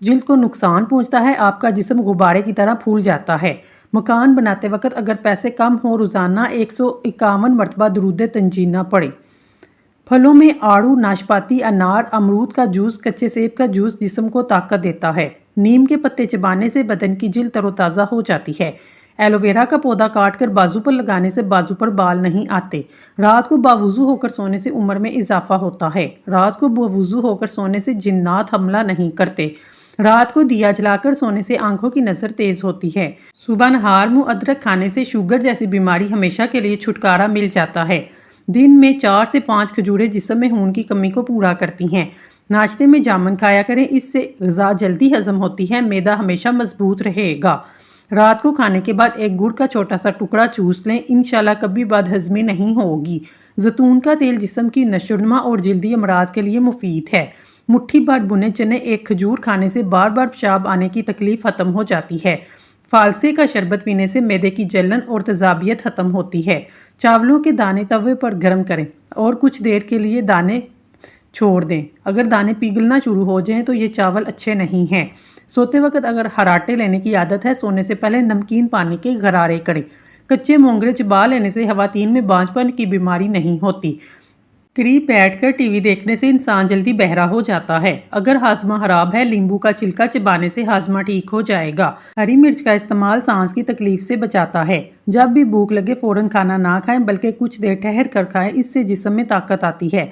جلد کو نقصان پہنچتا ہے، آپ کا جسم غبارے کی طرح پھول جاتا ہے۔ مکان بناتے وقت اگر پیسے کم ہوں، روزانہ 151 مرتبہ درود تنجینہ پڑھیں۔ پھلوں میں آڑو، ناشپاتی، انار، امرود کا جوس، کچے سیب کا جوس جسم کو طاقت دیتا ہے۔ نیم کے پتے چبانے سے بدن کی جلد تر و تازہ ہو جاتی ہے۔ ایلو ویرا کا پودا کاٹ کر بازو پر لگانے سے بازو پر بال نہیں آتے۔ رات کو باوضو ہو کر سونے سے عمر میں اضافہ ہوتا ہے۔ رات کو باوضو ہو کر سونے سے جنات حملہ نہیں کرتے۔ رات کو دیا جلا کر سونے سے آنکھوں کی نظر تیز ہوتی ہے۔ صبح نہار منہ ادرک کھانے سے شوگر جیسی بیماری ہمیشہ کے لیے چھٹکارا مل جاتا ہے۔ دن میں 4 سے 5 کھجوریں جسم میں خون کی کمی کو پورا کرتی ہیں۔ ناشتے میں جامن کھایا کریں، اس سے غذا جلدی ہضم ہوتی ہے، معدہ ہمیشہ مضبوط رہے گا۔ رات کو کھانے کے بعد ایک گڑ کا چھوٹا سا ٹکڑا چوس لیں، انشاءاللہ کبھی بد ہضمی نہیں ہوگی۔ زیتون کا تیل جسم کی نشوونما اور جلدی امراض کے لیے مفید ہے۔ مٹھی بھر بھنے چنے ایک کھجور کھانے سے بار بار پیشاب آنے کی تکلیف ختم ہو جاتی ہے۔ فالسے کا شربت پینے سے معدے کی جلن اور تیزابیت ختم ہوتی ہے۔ چاولوں کے دانے توے پر گرم کریں اور کچھ دیر کے لیے دانے چھوڑ دیں۔ اگر دانے پگھلنا شروع ہو جائیں تو یہ چاول اچھے نہیں ہیں۔ سوتے وقت اگر خراٹے لینے کی عادت ہے، سونے سے پہلے نمکین پانی کے غرارے کریں۔ کچے مونگرے چبا لینے سے خواتین میں بانجھ پن کی بیماری نہیں ہوتی۔ قریب بیٹھ کر ٹی وی دیکھنے سے انسان جلدی بہرا ہو جاتا ہے۔ اگر ہاضمہ خراب ہے، لیمبو کا چھلکا چبانے سے ہاضمہ ٹھیک ہو جائے گا۔ ہری مرچ کا استعمال سانس کی تکلیف سے بچاتا ہے۔ جب بھی بھوک لگے فوراً کھانا نہ کھائیں بلکہ کچھ دیر ٹھہر کر کھائیں، اس سے جسم میں طاقت آتی ہے۔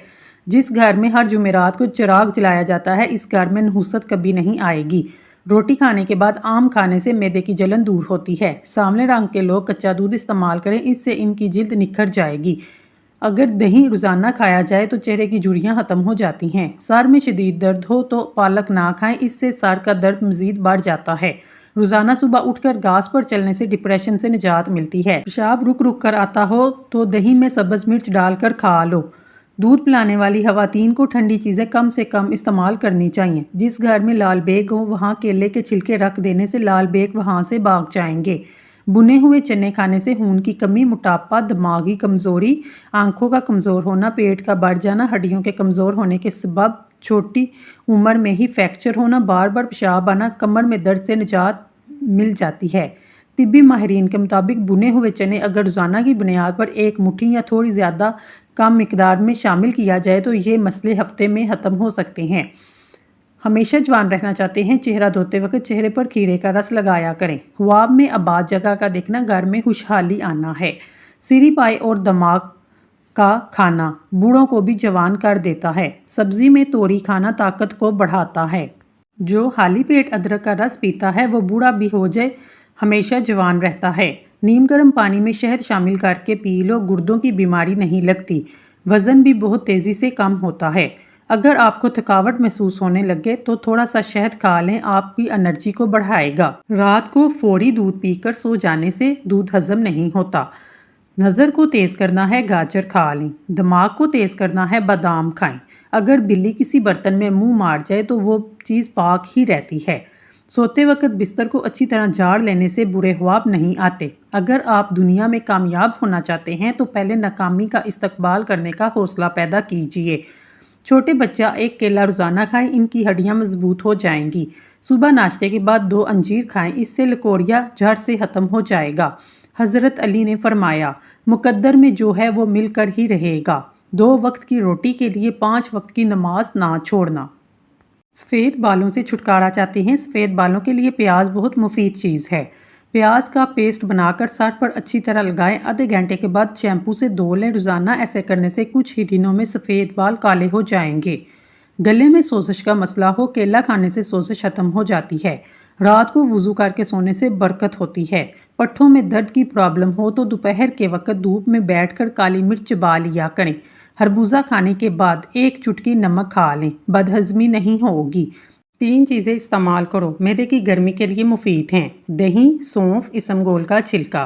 جس گھر میں ہر جمعرات کو چراغ جلایا جاتا ہے، اس گھر میں نحوست کبھی نہیں آئے گی۔ روٹی کھانے کے بعد آم کھانے سے معدے کی جلن دور ہوتی ہے۔ سانولے رنگ کے لوگ کچا دودھ استعمال کریں، اس سے ان کی جلد نکھر جائے گی۔ اگر دہی روزانہ کھایا جائے تو چہرے کی جھریاں ختم ہو جاتی ہیں۔ سر میں شدید درد ہو تو پالک نہ کھائیں، اس سے سر کا درد مزید بڑھ جاتا ہے۔ روزانہ صبح اٹھ کر گھاس پر چلنے سے ڈپریشن سے نجات ملتی ہے۔ پیشاب رک رک کر آتا ہو تو دہی میں سبز مرچ ڈال کر کھا لو۔ دودھ پلانے والی خواتین کو ٹھنڈی چیزیں کم سے کم استعمال کرنی چاہیے۔ جس گھر میں لال بیگ ہو وہاں کیلے کے چھلکے رکھ دینے سے لال بیگ وہاں سے بھاگ جائیں گے۔ بنے ہوئے چنے کھانے سے خون کی کمی، موٹاپا، دماغی کمزوری، آنکھوں کا کمزور ہونا، پیٹ کا بڑھ جانا، ہڈیوں کے کمزور ہونے کے سبب چھوٹی عمر میں ہی فریکچر ہونا، بار بار پیشاب آنا، کمر میں درد سے نجات مل جاتی ہے۔ طبی ماہرین کے مطابق بنے ہوئے چنے اگر روزانہ کی بنیاد پر ایک مٹھی یا تھوڑی زیادہ کم مقدار میں شامل کیا جائے تو یہ مسئلے ہفتے میں ختم ہو سکتے ہیں۔ ہمیشہ جوان رہنا چاہتے ہیں، چہرہ دھوتے وقت چہرے پر کھیرے کا رس لگایا کریں۔ خواب میں آباد جگہ کا دیکھنا گھر میں خوشحالی آنا ہے۔ سری پائے اور دماغ کا کھانا بوڑھوں کو بھی جوان کر دیتا ہے۔ سبزی میں توری کھانا طاقت کو بڑھاتا ہے۔ جو خالی پیٹ ادرک کا رس پیتا ہے وہ بوڑھا بھی ہو جائے ہمیشہ جوان رہتا ہے۔ نیم گرم پانی میں شہد شامل کر کے پی لو، گردوں کی بیماری نہیں لگتی۔ وزن بھی بہت تیزی سے کم ہوتا ہے۔ اگر آپ کو تھکاوٹ محسوس ہونے لگے تو تھوڑا سا شہد کھا لیں، آپ کی انرجی کو بڑھائے گا۔ رات کو فوری دودھ پی کر سو جانے سے دودھ ہضم نہیں ہوتا۔ نظر کو تیز کرنا ہے گاجر کھا لیں۔ دماغ کو تیز کرنا ہے بادام کھائیں۔ اگر بلی کسی برتن میں منہ مار جائے تو وہ چیز پاک ہی رہتی ہے۔ سوتے وقت بستر کو اچھی طرح جھاڑ لینے سے برے خواب نہیں آتے۔ اگر آپ دنیا میں کامیاب ہونا چاہتے ہیں تو پہلے ناکامی کا استقبال کرنے کا حوصلہ پیدا کیجیے۔ چھوٹے بچہ ایک کیلا روزانہ کھائیں، ان کی ہڈیاں مضبوط ہو جائیں گی۔ صبح ناشتے کے بعد 2 انجیر کھائیں، اس سے لکوریا جڑ سے ختم ہو جائے گا۔ حضرت علی نے فرمایا، مقدر میں جو ہے وہ مل کر ہی رہے گا۔ 2 وقت کی روٹی کے لیے 5 وقت کی نماز نہ چھوڑنا۔ سفید بالوں سے چھٹکارا چاہتے ہیں؟ سفید بالوں کے لیے پیاز بہت مفید چیز ہے۔ پیاز کا پیسٹ بنا کر سر پر اچھی طرح لگائیں، آدھے گھنٹے کے بعد شیمپو سے دھو لیں۔ روزانہ ایسے کرنے سے کچھ ہی دنوں میں سفید بال کالے ہو جائیں گے۔ گلے میں سوزش کا مسئلہ ہو، کیلا کھانے سے سوزش ختم ہو جاتی ہے۔ رات کو وضو کر کے سونے سے برکت ہوتی ہے۔ پٹھوں میں درد کی پرابلم ہو تو دوپہر کے وقت دھوپ میں بیٹھ کر کالی مرچ چبا لیا کریں۔ خربوزہ کھانے کے بعد 1 چٹکی نمک کھا لیں، بدہضمی نہیں ہوگی۔ 3 چیزیں استعمال کرو، معدے کی گرمی کے لیے مفید ہیں۔ دہی، سونف، اسمگول کا چھلکا۔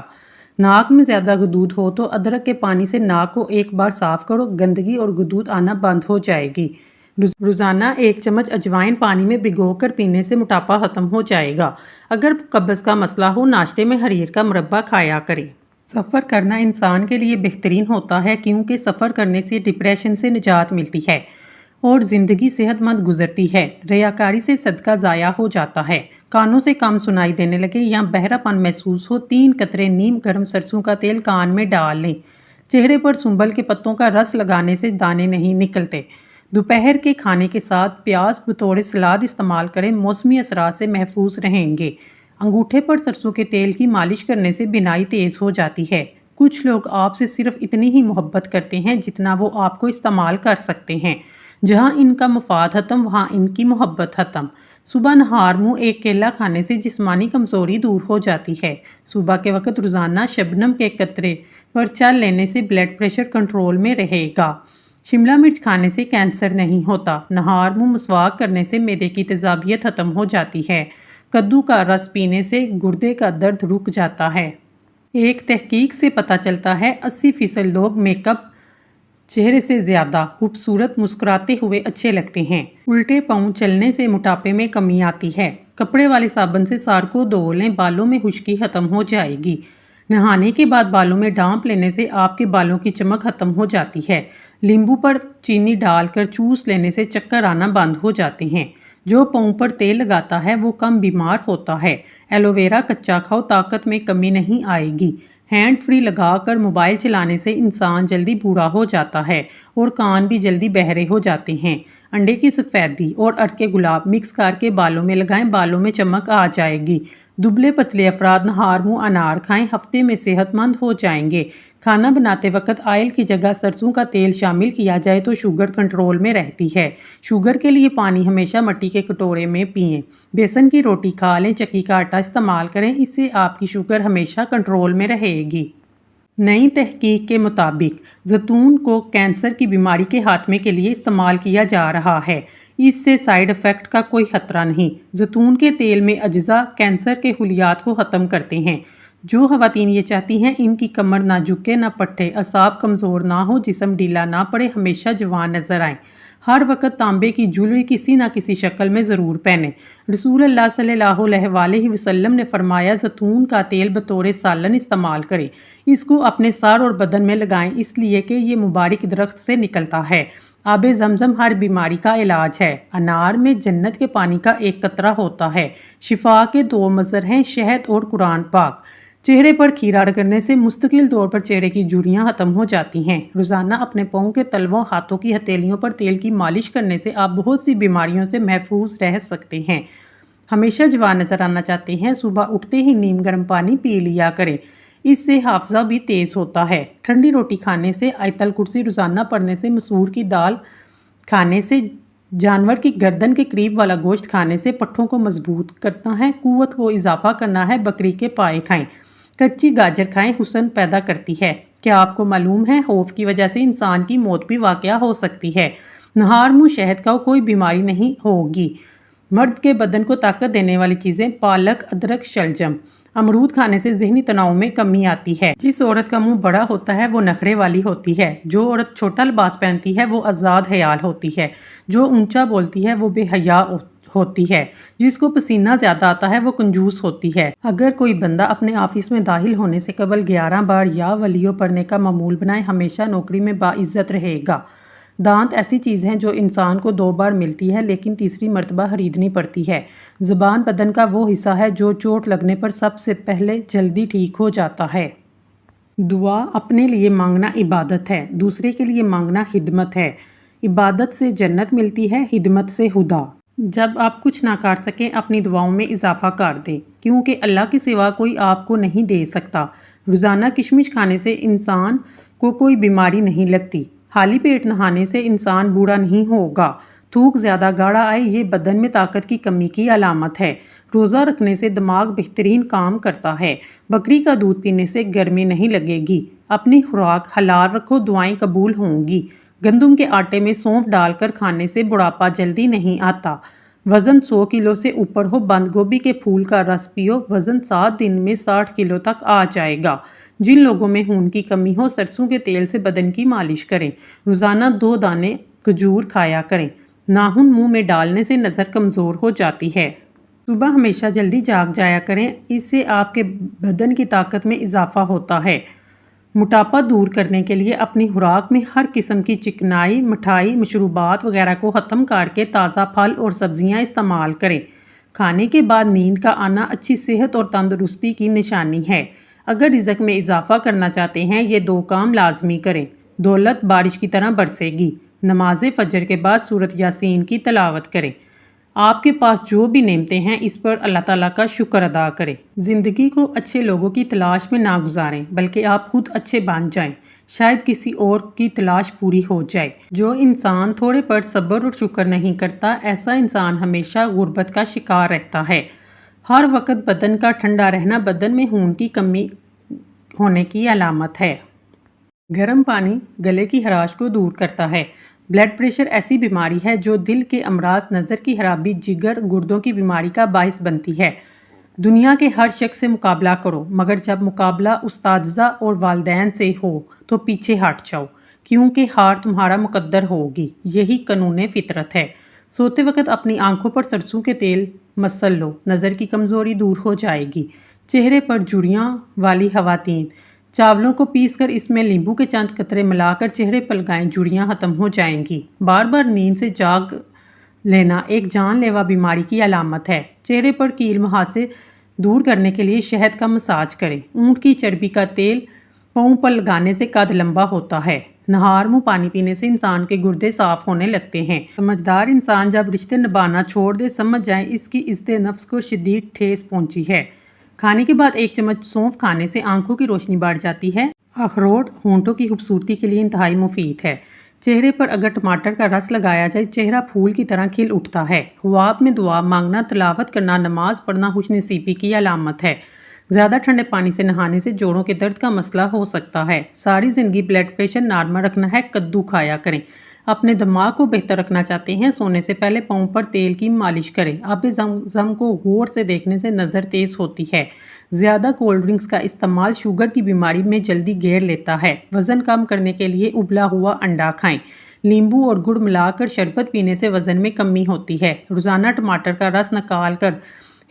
ناک میں زیادہ گدود ہو تو ادرک کے پانی سے ناک کو ایک بار صاف کرو، گندگی اور گدود آنا بند ہو جائے گی۔ روزانہ 1 چمچ اجوائن پانی میں بھگو کر پینے سے موٹاپا ختم ہو جائے گا۔ اگر قبض کا مسئلہ ہو، ناشتے میں حریر کا مربع کھایا کریں۔ سفر کرنا انسان کے لیے بہترین ہوتا ہے کیونکہ سفر کرنے سے ڈپریشن سے نجات ملتی ہے۔ اور زندگی صحت مند گزرتی ہے۔ ریاکاری سے صدقہ ضائع ہو جاتا ہے، کانوں سے کم سنائی دینے لگے یا بہرا پن محسوس ہو، 3 قطرے نیم گرم سرسوں کا تیل کان میں ڈال لیں۔ چہرے پر سنبل کے پتوں کا رس لگانے سے دانے نہیں نکلتے۔ دوپہر کے کھانے کے ساتھ پیاز بطور سلاد استعمال کریں، موسمی اثرات سے محفوظ رہیں گے۔ انگوٹھے پر سرسوں کے تیل کی مالش کرنے سے بینائی تیز ہو جاتی ہے۔ کچھ لوگ آپ سے صرف اتنی ہی محبت کرتے ہیں جتنا وہ آپ کو استعمال کر سکتے ہیں۔ جہاں ان کا مفاد ختم وہاں ان کی محبت ختم۔ صبح نہار منہ ایک کیلا کھانے سے جسمانی کمزوری دور ہو جاتی ہے۔ صبح کے وقت روزانہ شبنم کے قطرے پر چل لینے سے بلڈ پریشر کنٹرول میں رہے گا۔ شملہ مرچ کھانے سے کینسر نہیں ہوتا۔ نہار منہ مسواک کرنے سے معدے کی تیزابیت ختم ہو جاتی ہے۔ کدو کا رس پینے سے گردے کا درد رک جاتا ہے۔ ایک تحقیق سے پتہ چلتا ہے 80% لوگ میک اپ چہرے سے زیادہ خوبصورت مسکراتے ہوئے اچھے لگتے ہیں۔ الٹے پاؤں چلنے سے موٹاپے میں کمی آتی ہے۔ کپڑے والے صابن سے سار کو دھو لیں، بالوں میں خشکی ختم ہو جائے گی۔ نہانے کے بعد بالوں میں ڈانپ لینے سے آپ کے بالوں کی چمک ختم ہو جاتی ہے۔ لیمبو پر چینی ڈال کر چوس لینے سے چکر آنا بند ہو جاتے ہیں۔ جو پاؤں پر تیل لگاتا ہے وہ کم بیمار ہوتا ہے۔ ایلو ویرا کچا کھاؤ، طاقت میں کمی نہیں آئے گی۔ ہینڈ فری لگا کر موبائل چلانے سے انسان جلدی بوڑھا ہو جاتا ہے اور کان بھی جلدی بہرے ہو جاتے ہیں۔ انڈے کی سفیدی اور ارکے گلاب مکس کر کے بالوں میں لگائیں، بالوں میں چمک آ جائے گی۔ دبلے پتلے افراد نہار منہ انار کھائیں، ہفتے میں صحت مند ہو جائیں گے۔ کھانا بناتے وقت آئل کی جگہ سرسوں کا تیل شامل کیا جائے تو شوگر کنٹرول میں رہتی ہے۔ شوگر کے لیے پانی ہمیشہ مٹی کے کٹورے میں پئیں۔ بیسن کی روٹی کھا لیں، چکی کا آٹا استعمال کریں، اس سے آپ کی شوگر ہمیشہ کنٹرول میں رہے گی۔ نئی تحقیق کے مطابق زیتون کو کینسر کی بیماری کے خاتمے کے لیے استعمال کیا جا رہا ہے۔ اس سے سائیڈ ایفیکٹ کا کوئی خطرہ نہیں۔ زیتون کے تیل میں اجزاء کینسر کے خلیات کو ختم کرتے ہیں۔ جو خواتین یہ چاہتی ہیں ان کی کمر نہ جھکے نہ پٹھے، اعصاب کمزور نہ ہو، جسم ڈھیلا نہ پڑے، ہمیشہ جوان نظر آئیں، ہر وقت تانبے کی جویلری کسی نہ کسی شکل میں ضرور پہنیں۔ رسول اللہ صلی اللہ علیہ وسلم نے فرمایا زیتون کا تیل بطور سالن استعمال کریں، اس کو اپنے سر اور بدن میں لگائیں، اس لیے کہ یہ مبارک درخت سے نکلتا ہے۔ آب زمزم ہر بیماری کا علاج ہے۔ انار میں جنت کے پانی کا ایک قطرہ ہوتا ہے۔ شفا کے 2 مظہر ہیں، شہد اور قرآن پاک۔ چہرے پر کھیرا رگڑنے سے مستقل طور پر چہرے کی جھریاں ختم ہو جاتی ہیں۔ روزانہ اپنے پاؤں کے تلووں، ہاتھوں کی ہتھیلیوں پر تیل کی مالش کرنے سے آپ بہت سی بیماریوں سے محفوظ رہ سکتے ہیں۔ ہمیشہ جوان نظر آنا چاہتے ہیں، صبح اٹھتے ہی نیم گرم پانی پی لیا کریں، اس سے حافظہ بھی تیز ہوتا ہے۔ ٹھنڈی روٹی کھانے سے، آیت الکرسی روزانہ پڑھنے سے، مسور کی دال کھانے سے، جانور کی گردن کے قریب والا گوشت کھانے سے پٹھوں کو مضبوط کرنا ہے، قوت کو اضافہ کرنا ہے۔ بکری کے پائے کھائیں، کچی گاجر کھائیں، حسن پیدا کرتی ہے۔ کیا آپ کو معلوم ہے خوف کی وجہ سے انسان کی موت بھی واقع ہو سکتی ہے؟ نہار منہ شہد کھاؤ، کوئی بیماری نہیں ہوگی۔ مرد کے بدن کو طاقت دینے والی چیزیں: پالک، ادرک، شلجم۔ امرود کھانے سے ذہنی تناؤ میں کمی آتی ہے۔ جس عورت کا منہ بڑا ہوتا ہے وہ نخرے والی ہوتی ہے۔ جو عورت چھوٹا لباس پہنتی ہے وہ آزاد خیال ہوتی ہے۔ جو اونچا بولتی ہے وہ بے حیا ہوتی ہے۔ جس کو پسینہ زیادہ آتا ہے وہ کنجوس ہوتی ہے۔ اگر کوئی بندہ اپنے آفس میں داخل ہونے سے قبل 11 بار یا ولیو پڑھنے کا معمول بنائے، ہمیشہ نوکری میں باعزت رہے گا۔ دانت ایسی چیز ہے جو انسان کو 2 بار ملتی ہے لیکن تیسری مرتبہ خریدنی پڑتی ہے۔ زبان بدن کا وہ حصہ ہے جو چوٹ لگنے پر سب سے پہلے جلدی ٹھیک ہو جاتا ہے۔ دعا اپنے لیے مانگنا عبادت ہے، دوسرے کے لیے مانگنا خدمت ہے۔ عبادت سے جنت ملتی ہے، خدمت سے خدا۔ جب آپ کچھ نہ کر سکیں اپنی دعاؤں میں اضافہ کر دیں، کیونکہ اللہ کے سوا کوئی آپ کو نہیں دے سکتا۔ روزانہ کشمش کھانے سے انسان کو کوئی بیماری نہیں لگتی۔ خالی پیٹ نہانے سے انسان بوڑھا نہیں ہوگا۔ تھوک زیادہ گاڑھا آئے، یہ بدن میں طاقت کی کمی کی علامت ہے۔ روزہ رکھنے سے دماغ بہترین کام کرتا ہے۔ بکری کا دودھ پینے سے گرمی نہیں لگے گی۔ اپنی خوراک حلال رکھو، دعائیں قبول ہوں گی۔ گندم کے آٹے میں سونف ڈال کر کھانے سے بڑھاپا جلدی نہیں آتا۔ وزن 100 کلو سے اوپر ہو، بند گوبھی کے پھول کا رس پیو، وزن 7 دن میں 60 کلو تک آ جائے گا۔ جن لوگوں میں خون کی کمی ہو، سرسوں کے تیل سے بدن کی مالش کریں۔ روزانہ 2 دانے کھجور کھایا کریں۔ ناخن منہ میں ڈالنے سے نظر کمزور ہو جاتی ہے۔ صبح ہمیشہ جلدی جاگ جایا کریں، اس سے آپ کے بدن کی طاقت میں اضافہ ہوتا ہے۔ موٹاپا دور کرنے کے لیے اپنی خوراک میں ہر قسم کی چکنائی، مٹھائی، مشروبات وغیرہ کو ختم کر کے تازہ پھل اور سبزیاں استعمال کریں۔ کھانے کے بعد نیند کا آنا اچھی صحت اور تندرستی کی نشانی ہے۔ اگر رزق میں اضافہ کرنا چاہتے ہیں، یہ 2 کام لازمی کریں۔ دولت بارش کی طرح برسے گی۔ نماز فجر کے بعد سورۃ یاسین کی تلاوت کریں۔ آپ کے پاس جو بھی نعمتیں ہیں اس پر اللہ تعالیٰ کا شکر ادا کریں۔ زندگی کو اچھے لوگوں کی تلاش میں نہ گزاریں، بلکہ آپ خود اچھے بن جائیں، شاید کسی اور کی تلاش پوری ہو جائے۔ جو انسان تھوڑے پر صبر اور شکر نہیں کرتا، ایسا انسان ہمیشہ غربت کا شکار رہتا ہے۔ ہر وقت بدن کا ٹھنڈا رہنا بدن میں خون کی کمی ہونے کی علامت ہے۔ گرم پانی گلے کی خراش کو دور کرتا ہے۔ بلڈ پریشر ایسی بیماری ہے جو دل کے امراض، نظر کی خرابی، جگر، گردوں کی بیماری کا باعث بنتی ہے۔ دنیا کے ہر شخص سے مقابلہ کرو، مگر جب مقابلہ اساتذہ اور والدین سے ہو تو پیچھے ہٹ جاؤ، کیونکہ ہار تمہارا مقدر ہوگی۔ یہی قانون فطرت ہے۔ سوتے وقت اپنی آنکھوں پر سرسوں کے تیل مسل لو، نظر کی کمزوری دور ہو جائے گی۔ چہرے پر جھریاں والی خواتین، چاولوں کو پیس کر اس میں لیمبو کے چند قطرے ملا کر چہرے پر لگائیں، جھریاں ختم ہو جائیں گی۔ بار بار نیند سے جاگ لینا ایک جان لیوا بیماری کی علامت ہے۔ چہرے پر کیل مہاسے دور کرنے کے لیے شہد کا مساج کریں۔ اونٹ کی چربی کا تیل پاؤں پر لگانے سے قد لمبا ہوتا ہے۔ نہار منہ پانی پینے سے انسان کے گردے صاف ہونے لگتے ہیں۔ سمجھدار انسان جب رشتے نبھانا چھوڑ دے، سمجھ جائیں اس کی عزت نفس کو شدید ٹھیس پہنچی ہے۔ کھانے کے بعد 1 چمچ سونف کھانے سے آنکھوں کی روشنی بڑھ جاتی ہے۔ اخروٹ ہونٹوں کی خوبصورتی کے لیے انتہائی مفید ہے۔ چہرے پر اگر ٹماٹر کا رس لگایا جائے، چہرہ پھول کی طرح کھل اٹھتا ہے۔ خواب میں دعا مانگنا، تلاوت کرنا، نماز پڑھنا خوش نصیبی کی علامت ہے۔ زیادہ ٹھنڈے پانی سے نہانے سے جوڑوں کے درد کا مسئلہ ہو سکتا ہے۔ ساری زندگی بلڈ پریشر نارمل رکھنا ہے، کدو کھایا کریں۔ اپنے دماغ کو بہتر رکھنا چاہتے ہیں، سونے سے پہلے پاؤں پر تیل کی مالش کریں۔ آب زمزم کو غور سے دیکھنے سے نظر تیز ہوتی ہے۔ زیادہ کولڈ ڈرنکس کا استعمال شوگر کی بیماری میں جلدی گھیر لیتا ہے۔ وزن کم کرنے کے لیے ابلا ہوا انڈا کھائیں۔ لیمبو اور گڑ ملا کر شربت پینے سے وزن میں کمی ہوتی ہے۔ روزانہ ٹماٹر کا رس نکال کر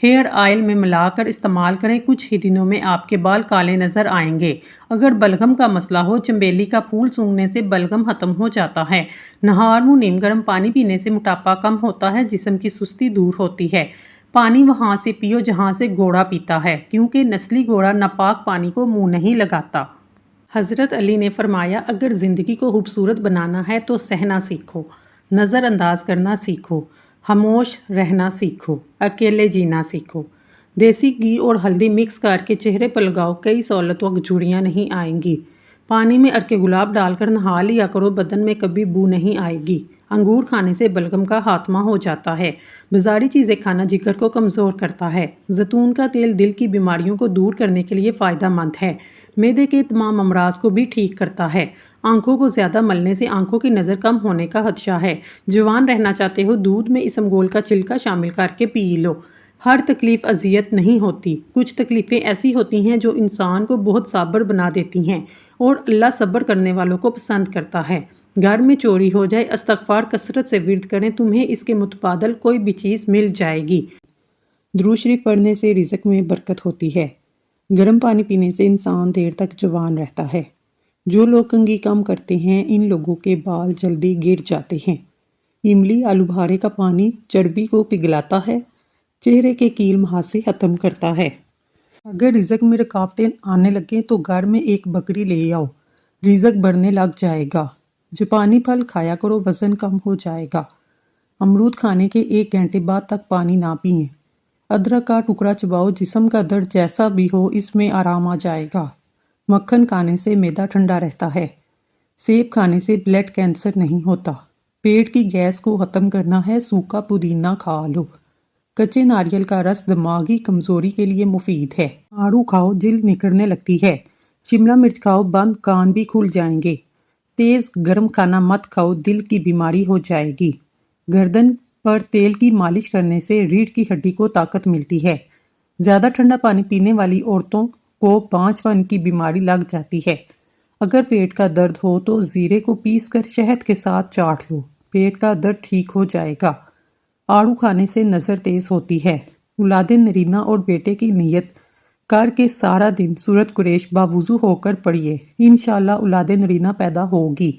ہیئر آئل میں ملا کر استعمال کریں، کچھ ہی دنوں میں آپ کے بال کالے نظر آئیں گے۔ اگر بلغم کا مسئلہ ہو، چنبیلی کا پھول سونگھنے سے بلغم ختم ہو جاتا ہے۔ نہار منہ نیم گرم پانی پینے سے موٹاپا کم ہوتا ہے، جسم کی سستی دور ہوتی ہے۔ پانی وہاں سے پیو جہاں سے گھوڑا پیتا ہے، کیونکہ نسلی گھوڑا ناپاک پانی کو منہ نہیں لگاتا۔ حضرت علی نے فرمایا، اگر زندگی کو خوبصورت بنانا ہے تو سہنا سیکھو، نظر انداز کرنا سیکھو، خاموش رہنا سیکھو، اکیلے جینا سیکھو۔ دیسی گھی اور ہلدی مکس کر کے چہرے پر لگاؤ، کئی سہولتوں جھریاں نہیں آئیں گی۔ پانی میں ارک گلاب ڈال کر نہا لیا کرو، بدن میں کبھی بو نہیں آئے گی۔ انگور کھانے سے بلغم کا خاتمہ ہو جاتا ہے۔ بازاری چیزیں کھانا جگر کو کمزور کرتا ہے۔ زیتون کا تیل دل کی بیماریوں کو دور کرنے کے لیے فائدہ مند ہے۔ معدے کے تمام امراض کو بھی ٹھیک کرتا ہے۔ آنکھوں کو زیادہ ملنے سے آنکھوں کی نظر کم ہونے کا خدشہ ہے۔ جوان رہنا چاہتے ہو، دودھ میں اسمگول کا چھلکا شامل کر کے پی لو۔ ہر تکلیف اذیت نہیں ہوتی، کچھ تکلیفیں ایسی ہوتی ہیں جو انسان کو بہت صابر بنا دیتی ہیں، اور اللہ صبر کرنے والوں کو پسند کرتا ہے۔ گھر میں چوری ہو جائے، استغفار کثرت سے ورد کریں، تمہیں اس کے متبادل کوئی بھی چیز مل جائے گی۔ درود شریف پڑھنے سے رزق میں برکت ہوتی ہے۔ گرم پانی پینے سے انسان دیر تک جوان رہتا ہے۔ جو لوگ کنگھی کم کرتے ہیں، ان لوگوں کے بال جلدی گر جاتے ہیں۔ املی آلو بخارے کا پانی چربی کو پگھلاتا ہے، چہرے کے کیل مہاسے ختم کرتا ہے۔ اگر رزق میں رکاوٹیں آنے لگیں تو گھر میں ایک بکری لے آؤ، رزق بڑھنے لگ جائے گا۔ جاپانی پھل کھایا کرو، وزن کم ہو جائے گا۔ امرود کھانے کے 1 گھنٹے بعد تک پانی نہ پئیں۔ ادرک کا ٹکڑا چباؤ، جسم کا درد جیسا بھی ہو اس میں آرام آ جائے گا۔ مکھن کھانے سے معدہ ٹھنڈا رہتا ہے۔ سیب کھانے سے بلڈ کینسر نہیں ہوتا۔ پیٹ کی گیس کو ختم کرنا ہے، سوکھا پودینہ کھا لو۔ کچے ناریل کا رس دماغی کمزوری کے لیے مفید ہے۔ آڑو کھاؤ، جلد نکھرنے لگتی ہے۔ شملہ مرچ کھاؤ، بند کان بھی کھل جائیں گے۔ تیز گرم کھانا مت کھاؤ، دل کی بیماری ہو جائے گی۔ گردن پر تیل کی مالش کرنے سے ریڑھ کی ہڈی کو طاقت ملتی ہے۔ زیادہ ٹھنڈا پانی پینے والی عورتوں کو بانجھ پن کی بیماری لگ جاتی ہے۔ اگر پیٹ کا درد ہو تو زیرے کو پیس کر شہد کے ساتھ چاٹ لو، پیٹ کا درد ٹھیک ہو جائے گا۔ آڑو کھانے سے نظر تیز ہوتی ہے۔ اولاد نرینہ اور بیٹے کی نیت کر کے سارا دن سورت قریش باوضو ہو کر پڑھیے، انشاءاللہ اولاد نرینہ پیدا ہوگی۔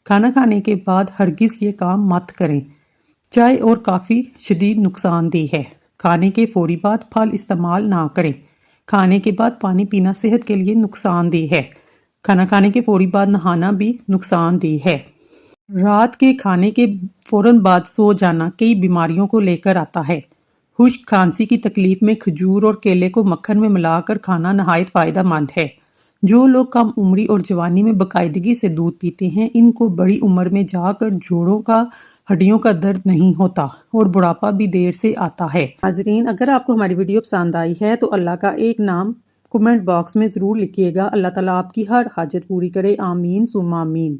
کھانا کھانے کے بعد ہرگز یہ کام مت کریں۔ چائے اور کافی شدید نقصان دہ ہے۔ کھانے کے فوری بعد پھل استعمال نہ کریں۔ کھانے کے بعد پانی پینا صحت کے لیے نقصان دہ ہے۔ کھانا کھانے کے فوری بعد نہانا بھی نقصان دہ ہے۔ رات کے کھانے کے فوراً بعد سو جانا کئی بیماریوں کو لے کر آتا ہے۔ خشک کھانسی کی تکلیف میں کھجور اور کیلے کو مکھن میں ملا کر کھانا نہایت فائدہ مند ہے۔ جو لوگ کم عمری اور جوانی میں باقاعدگی سے دودھ پیتے ہیں، ان کو بڑی عمر میں جا کر جوڑوں کا ہڈیوں کا درد نہیں ہوتا اور بڑھاپا بھی دیر سے آتا ہے۔ ناظرین، اگر آپ کو ہماری ویڈیو پسند آئی ہے تو اللہ کا ایک نام کمنٹ باکس میں ضرور لکھیے گا۔ اللہ تعالیٰ آپ کی ہر حاجت پوری کرے، آمین ثم آمین۔